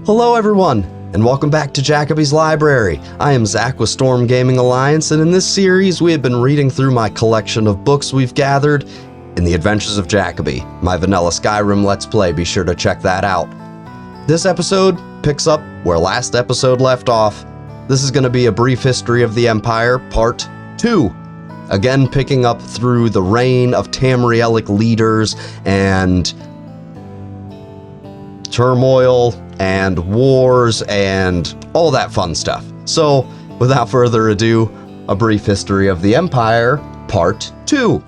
Hello everyone, and welcome back to Jacoby's Library. I am Zach with Storm Gaming Alliance, and in this series we have been reading through my collection of books we've gathered in the Adventures of Jacoby, my vanilla Skyrim Let's Play. Be sure to check that out. This episode picks up where last episode left off. This is going to be a brief history of the Empire, Part 2. Again, picking up through the reign of Tamrielic leaders and turmoil and wars and all that fun stuff. So, without further ado, a brief history of the Empire, Part 2.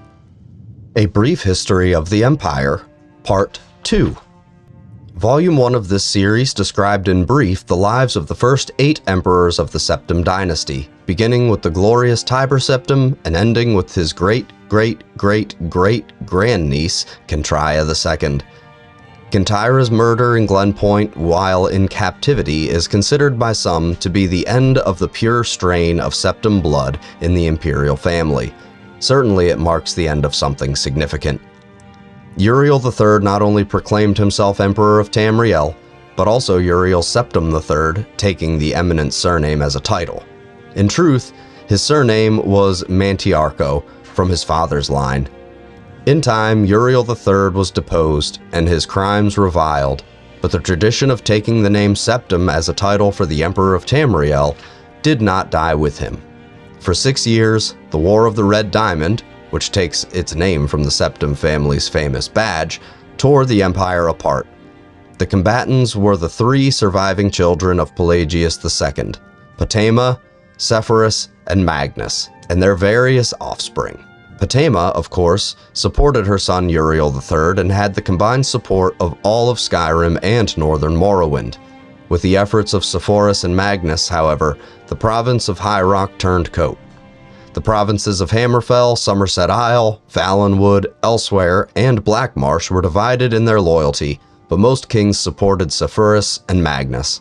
A brief history of the Empire, Part 2. Volume 1 of this series described in brief the lives of the first 8 emperors of the Septim dynasty, beginning with the glorious Tiber Septim and ending with his great-great-great-great-grandniece, Kentrya II. Kentyra's murder in Glenpoint while in captivity is considered by some to be the end of the pure strain of Septim blood in the imperial family. Certainly it marks the end of something significant. Uriel III not only proclaimed himself Emperor of Tamriel, but also Uriel Septim III, taking the eminent surname as a title. In truth, his surname was Mantiarco, from his father's line. In time, Uriel III was deposed and his crimes reviled, but the tradition of taking the name Septim as a title for the Emperor of Tamriel did not die with him. For 6 years, the War of the Red Diamond, which takes its name from the Septim family's famous badge, tore the empire apart. The combatants were the 3 surviving children of Pelagius II, Potema, Sepphoris, and Magnus, and their various offspring. Potema, of course, supported her son Uriel III and had the combined support of all of Skyrim and northern Morrowind. With the efforts of Sepphoris and Magnus, however, the province of High Rock turned coat. The provinces of Hammerfell, Somerset Isle, Valenwood, Elsewhere, and Blackmarsh were divided in their loyalty, but most kings supported Sepphoris and Magnus.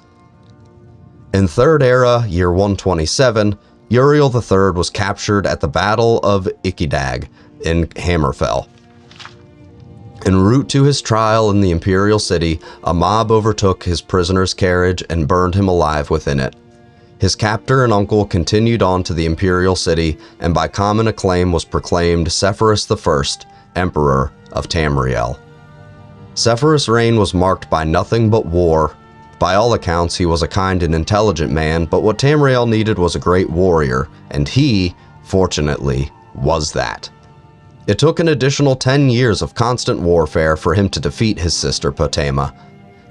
In Third Era, year 127, Uriel III was captured at the Battle of Ikidag in Hammerfell. En route to his trial in the Imperial City, a mob overtook his prisoner's carriage and burned him alive within it. His captor and uncle continued on to the Imperial City, and by common acclaim was proclaimed Sepphoris I, Emperor of Tamriel. Sepphoris' reign was marked by nothing but war. By all accounts, he was a kind and intelligent man, but what Tamriel needed was a great warrior, and he, fortunately, was that. It took an additional 10 years of constant warfare for him to defeat his sister Potema,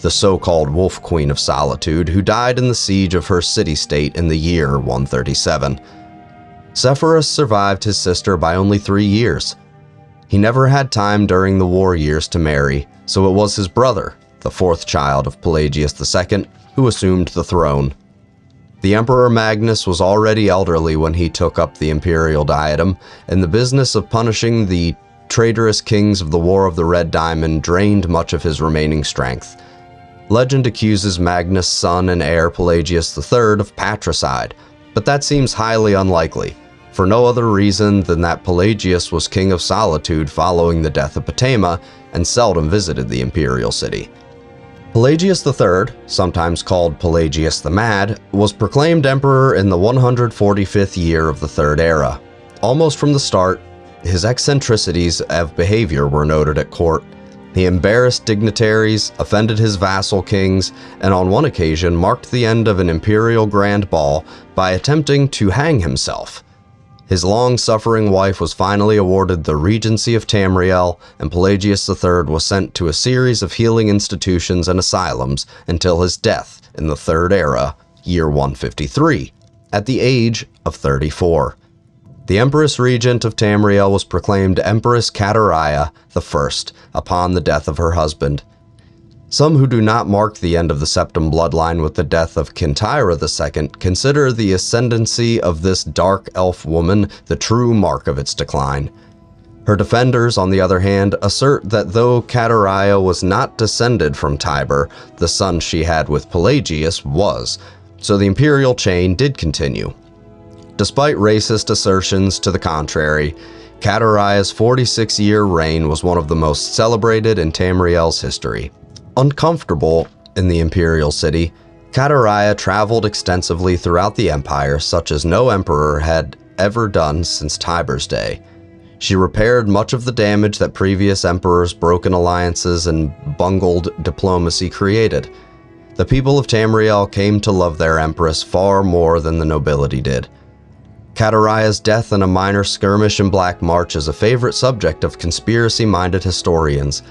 the so-called Wolf Queen of Solitude, who died in the siege of her city-state in the year 137. Sepphoris survived his sister by only 3 years. He never had time during the war years to marry, so it was his brother, the 4th child of Pelagius II, who assumed the throne. The Emperor Magnus was already elderly when he took up the imperial diadem, and the business of punishing the traitorous kings of the War of the Red Diamond drained much of his remaining strength. Legend accuses Magnus' son and heir Pelagius III of patricide, but that seems highly unlikely, for no other reason than that Pelagius was king of Solitude following the death of Potema and seldom visited the imperial city. Pelagius III, sometimes called Pelagius the Mad, was proclaimed emperor in the 145th year of the Third Era. Almost from the start, his eccentricities of behavior were noted at court. He embarrassed dignitaries, offended his vassal kings, and on one occasion marked the end of an imperial grand ball by attempting to hang himself. His long-suffering wife was finally awarded the regency of Tamriel, and Pelagius III was sent to a series of healing institutions and asylums until his death in the Third Era, year 153, at the age of 34. The Empress Regent of Tamriel was proclaimed Empress Kentrya I upon the death of her husband. Some who do not mark the end of the Septim bloodline with the death of Kentyra II consider the ascendancy of this dark elf woman the true mark of its decline. Her defenders, on the other hand, assert that though Kentrya was not descended from Tiber, the son she had with Pelagius was, so the imperial chain did continue. Despite racist assertions to the contrary, Kentrya's 46-year reign was one of the most celebrated in Tamriel's history. Uncomfortable, In the imperial city, Kataraya traveled extensively throughout the empire, such as no emperor had ever done since Tiber's day. She repaired much of the damage that previous emperors' broken alliances and bungled diplomacy created. The people of Tamriel came to love their empress far more than the nobility did. Kataraya's death in a minor skirmish in Black March is a favorite subject of conspiracy-minded historians.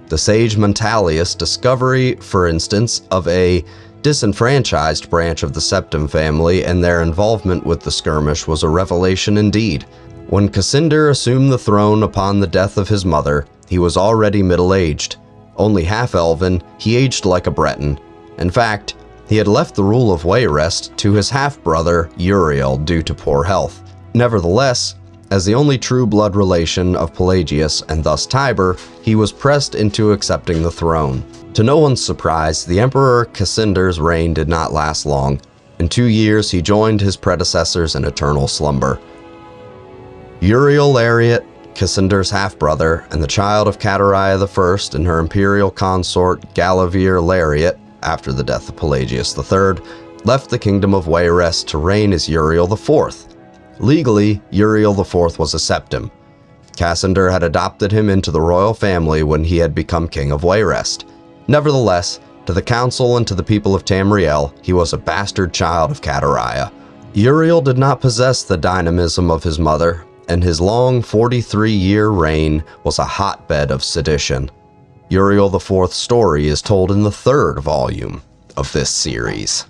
The sage Mentalius' discovery, for instance, of a disenfranchised branch of the Septim family and their involvement with the skirmish was a revelation indeed. When Cassander assumed the throne upon the death of his mother, he was already middle-aged. Only half-elven, he aged like a Breton. In fact, he had left the rule of Wayrest to his half-brother Uriel due to poor health. Nevertheless, as the only true blood relation of Pelagius and thus Tiber, he was pressed into accepting the throne. To no one's surprise, the Emperor Cassander's reign did not last long. In 2 years, he joined his predecessors in eternal slumber. Uriel Lariat, Cassander's half-brother, and the child of Kataraya I and her imperial consort Galavir Lariat, after the death of Pelagius III, left the kingdom of Wayrest to reign as Uriel IV. Legally, Uriel IV was a septim. Cassander had adopted him into the royal family when he had become king of Wayrest. Nevertheless, to the council and to the people of Tamriel, he was a bastard child of Kataraya. Uriel did not possess the dynamism of his mother, and his long 43-year reign was a hotbed of sedition. Uriel IV's story is told in the 3rd volume of this series.